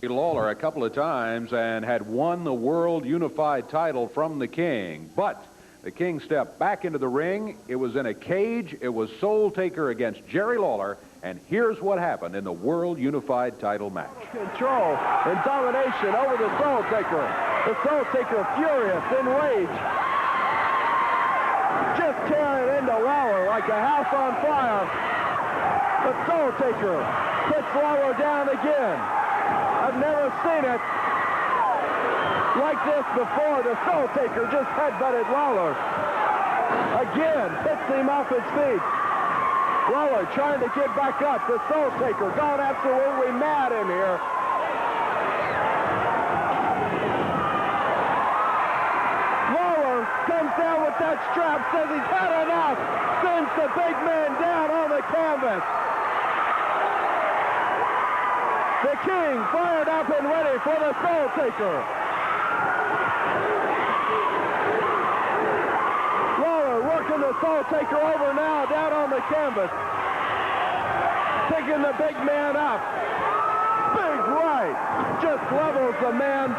Lawler a couple of times and had won the World Unified title from the King. But the King stepped back into the ring. It was in a cage. It was Soultaker against Jerry Lawler. And here's what happened in the World Unified title match. Control and domination over the Soultaker. The Soultaker furious in rage. Just tearing into Lawler like a house on fire. The Soultaker puts Lawler down again. I've never seen it like this before. The Soultaker just headbutted Lawler. Again, hits him off his feet. Lawler trying to get back up. The Soultaker gone absolutely mad in here. Lawler comes down with that strap, says he's had enough, sends the big man down on the canvas. The King fired up and ready for the Soultaker. Lawler working the Soultaker over now down on the canvas. Picking the big man up. Big right. Just levels the man.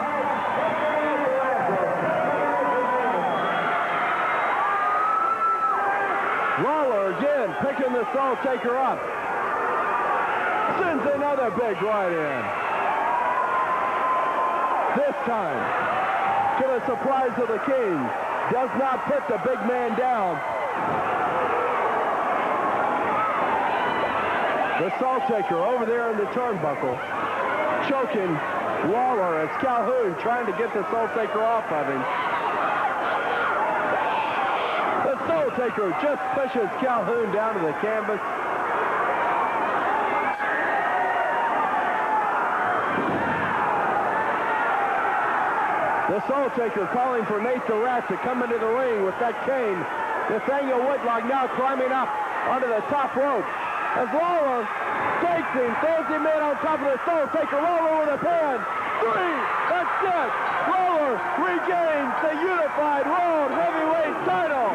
Lawler again picking the Soultaker up. Sends another big right in. This time, to the surprise of the King, does not put the big man down. The Soultaker over there in the turnbuckle, choking Lawler as Calhoun trying to get the Soultaker off of him. The Soultaker just pushes Calhoun down to the canvas. The Soultaker calling for Nate the Rat to come into the ring with that cane. Nathaniel Whitlock now climbing up onto the top rope. As Lawler takes him, throws him in on top of the Soultaker. Lawler with a pin. 3, that's it. Lawler regains the unified World Heavyweight title.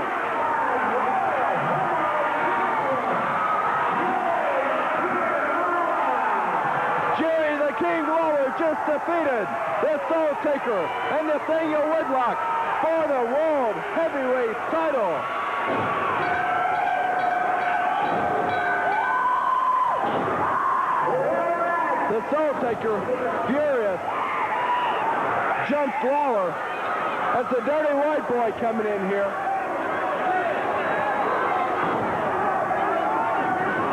Jerry the King Lawler just defeated the Soultaker and Nathaniel Whitlock for the World Heavyweight title. The Soultaker, furious, jumps Lawler. That's the Dirty White Boy coming in here.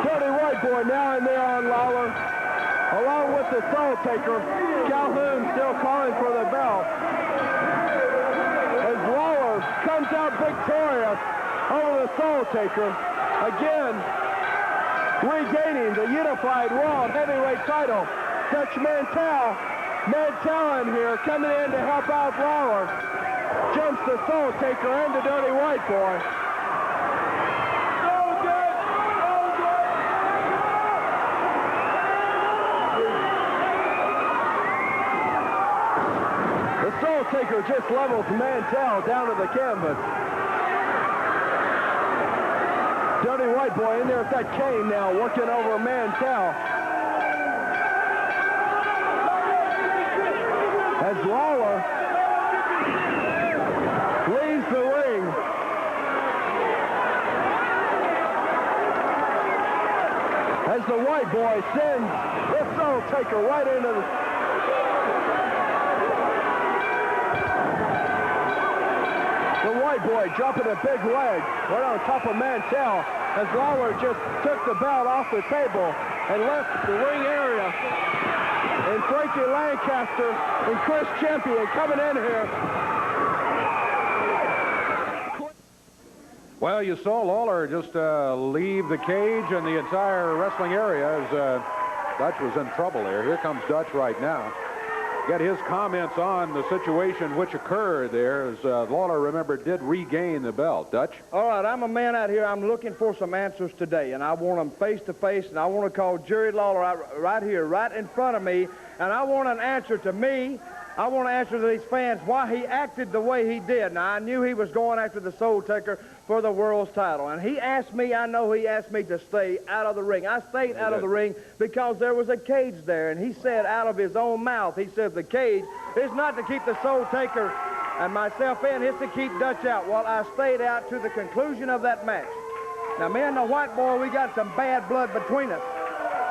Dirty White Boy now in there on Lawler. Along with the Soultaker, Calhoun still calling for the bell. As Lawler comes out victorious over the Soultaker, again regaining the unified World Heavyweight title. Dutch Mantel in here coming in to help out Lawler. Jumps the Soultaker and the Dirty White Boy. Soultaker just levels Mantel down to the canvas. Dirty White Boy in there with that cane now, working over Mantel. As Lawler leaves the ring. As the White Boy sends the Soultaker right into the... White Boy dropping a big leg right on top of Mantel as Lawler just took the belt off the table and left the ring area. And Frankie Lancaster and Chris Champion coming in here. Well, you saw Lawler just leave the cage and the entire wrestling area as Dutch was in trouble there. Here comes Dutch right now. Get his comments on the situation which occurred there as Lawler, remember, did regain the belt. Dutch? All right, I'm a man out here. I'm looking for some answers today, and I want them face-to-face, and I want to call Jerry Lawler out right here, right in front of me, and I want an answer to me. I want to answer to these fans why he acted the way he did. Now, I knew he was going after the Soultaker for the world's title. And he asked me, I know he asked me to stay out of the ring. I stayed out of the ring because there was a cage there. And he said out of his own mouth, he said the cage is not to keep the Soultaker and myself in, it's to keep Dutch out. Well, I stayed out to the conclusion of that match. Now, me and the white boy, we got some bad blood between us.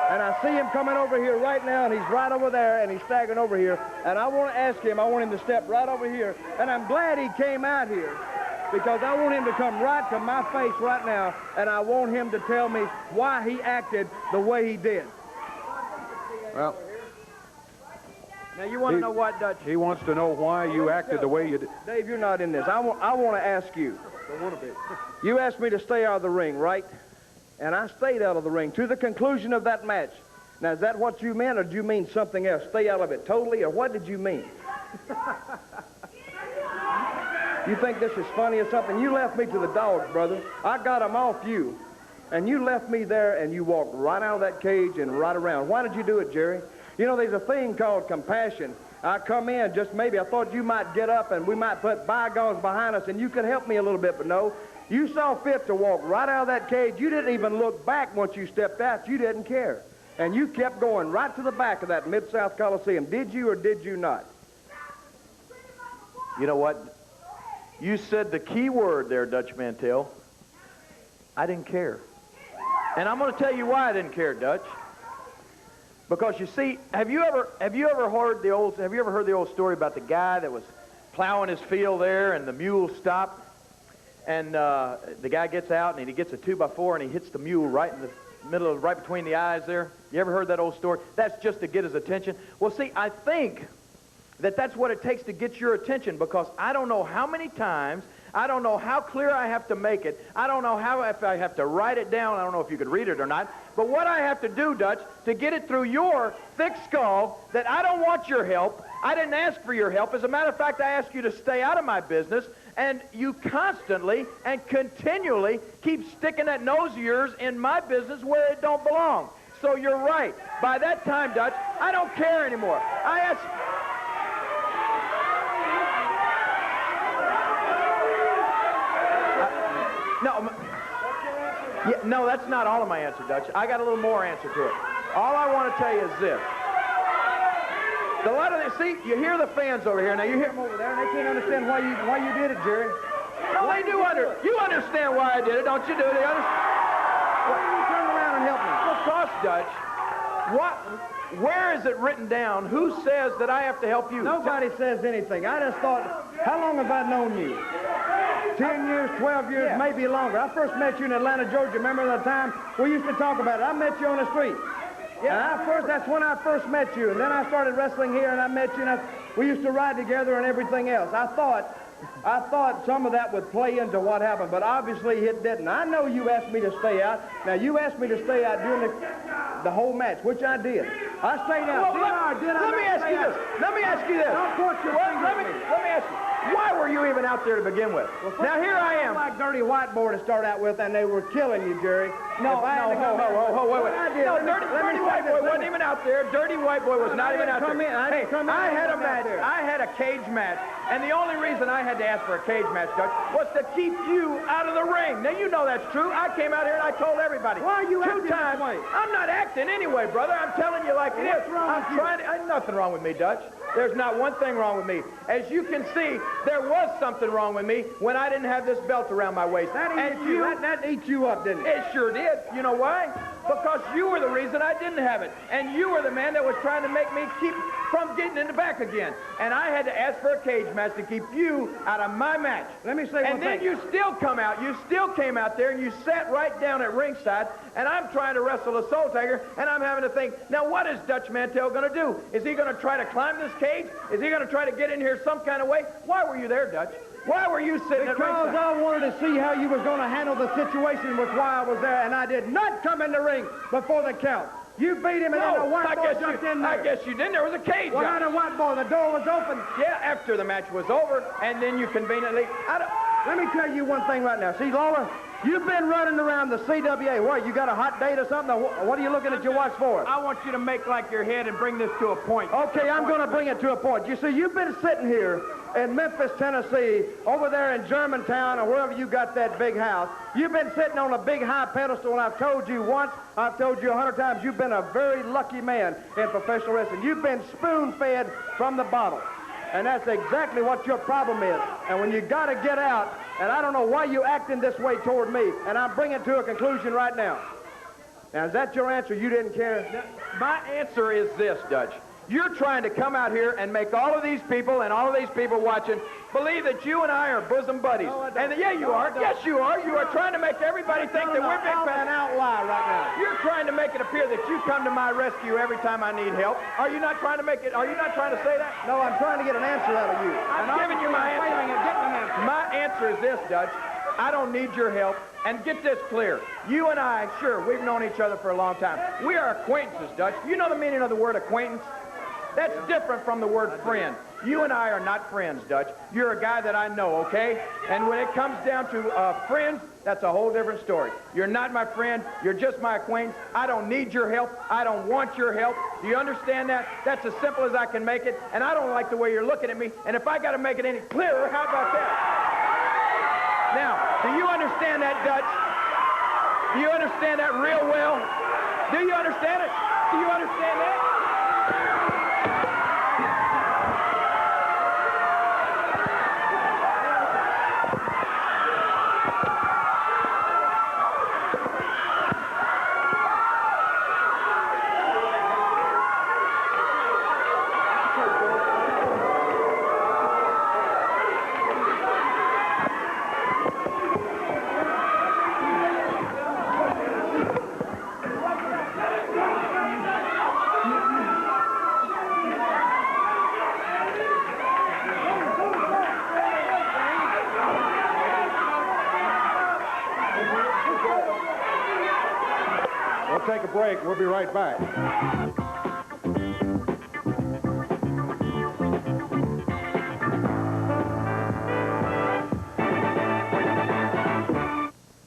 And I see him coming over here right now, and he's right over there, and he's staggering over here. And I want to ask him, I want him to step right over here. And I'm glad he came out here, because I want him to come right to my face right now, and I want him to tell me why he acted the way he did. Well, now, you want to know what, Dutch? he wants to know why you acted the way you did. Dave, you're not in this. I want to ask you. Don't want to be. You asked me to stay out of the ring, right? And I stayed out of the ring to the conclusion of that match. Now, is that what you meant, or did you mean something else? Stay out of it totally, or what did you mean? You think this is funny or something? You left me to the dogs, brother. I got them off you. And you left me there, and you walked right out of that cage and right around. Why did you do it, Jerry? You know, there's a thing called compassion. I come in, just maybe I thought you might get up and we might put bygones behind us and you could help me a little bit, but no. You saw fit to walk right out of that cage. You didn't even look back once you stepped out. You didn't care. And you kept going right to the back of that Mid-South Coliseum. Did you or did you not? You know what? You said the key word there, Dutch Mantel. I didn't care. And I'm going to tell you why I didn't care, Dutch. Because you see, have you ever heard the old story about the guy that was plowing his field there and the mule stopped, and the guy gets out and he gets a 2x4 and he hits the mule right in the middle of, right between the eyes there? You ever heard that old story? That's just to get his attention. Well, see, I think that's what it takes to get your attention, because I don't know how many times, I don't know how clear I have to make it, I don't know how, if I have to write it down, I don't know if you could read it or not, but what I have to do, Dutch, to get it through your thick skull that I don't want your help, I didn't ask for your help. As a matter of fact, I asked you to stay out of my business, and you constantly and continually keep sticking that nose of yours in my business where it don't belong. So you're right. By that time, Dutch, I don't care anymore. I asked... No, that's not all of my answer, Dutch. I got a little more answer to it. All I want to tell you is this. See, you hear the fans over here. Now, you hear them over there, and they can't understand why you did it, Jerry. No, they do you understand why I did it, don't you? Do they understand? Why don't you turn around and help me? Because, Dutch, where is it written down? Who says that I have to help you? Nobody says anything. I just thought, how long have I known you? 10 years, 12 years, maybe longer. I first met you in Atlanta, Georgia. Remember the time we used to talk about it? I met you on the street. Yeah. That's when I first met you. And then I started wrestling here, and I met you, and we used to ride together and everything else. I thought some of that would play into what happened, but obviously it didn't. I know you asked me to stay out. Now, you asked me to stay out during the whole match, which I did. I stayed out. Well, let me ask you this. Let me ask you this. Don't point your finger at me. Let me ask you. Why were you even out there to begin with? Well, now, here I am. Like dirty white boy to start out with, and they were killing you, Jerry. Wait. No, dirty white boy wasn't even out there. Dirty white boy was not even out there. I had a match. I had a cage match, and the only reason I had to ask for a cage match, Dutch, was to keep you out of the ring. Now, you know that's true. I came out here and I told everybody. Why are you acting 2 times. this way? I'm not acting anyway, brother. I'm telling you like it is. What's wrong I'm with trying to... Nothing wrong with me, Dutch. There's not one thing wrong with me. As you can see, there was something wrong with me when I didn't have this belt around my waist. That ate you up, didn't it? It sure did. You know why? Because you were the reason I didn't have it. And you were the man that was trying to make me keep from getting in the back again. And I had to ask for a cage match to keep you out of my match. Let me say one thing. And then you still come out. You still came out there and you sat right down at ringside, and I'm trying to wrestle a Soultaker, and I'm having to think, now what is Dutch Mantel going to do? Is he going to try to climb this cage? Is he going to try to get in here some kind of way? Why were you there, Dutch? Why were you sitting at ringside? Because I wanted to see how you was going to handle the situation, was why I was there, and I did not come in the ring before the count. You beat him, and then the white boy jumped in there. I guess you didn't. There was a cage. Well, not a white boy. The door was open. Yeah, after the match was over, and then you conveniently... Let me tell you one thing right now. See, Lawler, You've been running around the CWA. What, you got a hot date or something? What are you looking at your watch for? I want you to make like your head and bring this to a point. Okay, I'm going to bring it to a point. You see, you've been sitting here in Memphis, Tennessee, over there in Germantown or wherever you got that big house. You've been sitting on a big high pedestal, and I've told you once, I've told you 100 times, you've been a very lucky man in professional wrestling. You've been spoon-fed from the bottle. And that's exactly what your problem is. And when you got to get out, and I don't know why you're acting this way toward me, and I'm bringing it to a conclusion right now. Now, is that your answer? You didn't care? My answer is this, Dutch. You're trying to come out here and make all of these people and all of these people watching believe that you and I are bosom buddies. No, I don't. And yeah, you are. Yes, you are. You are trying to make everybody think that we're big I'm an fans. outlier right now. You're trying to make it appear that you come to my rescue every time I need help. Are you not trying to make it? Are you not trying to say that? No, I'm trying to get an answer out of you. I'm giving you my answer. My answer is this, Dutch. I don't need your help. And get this clear. You and I, sure, we've known each other for a long time. We are acquaintances, Dutch. You know the meaning of the word acquaintance? That's different from the word friend. You and I are not friends, Dutch. You're a guy that I know, okay? And when it comes down to friends, that's a whole different story. You're not my friend. You're just my acquaintance. I don't need your help. I don't want your help. Do you understand that? That's as simple as I can make it. And I don't like the way you're looking at me. And if I got to make it any clearer, how about that? Now, do you understand that, Dutch? Do you understand that real well? Do you understand it? Do you understand that? We'll take a break. We'll be right back.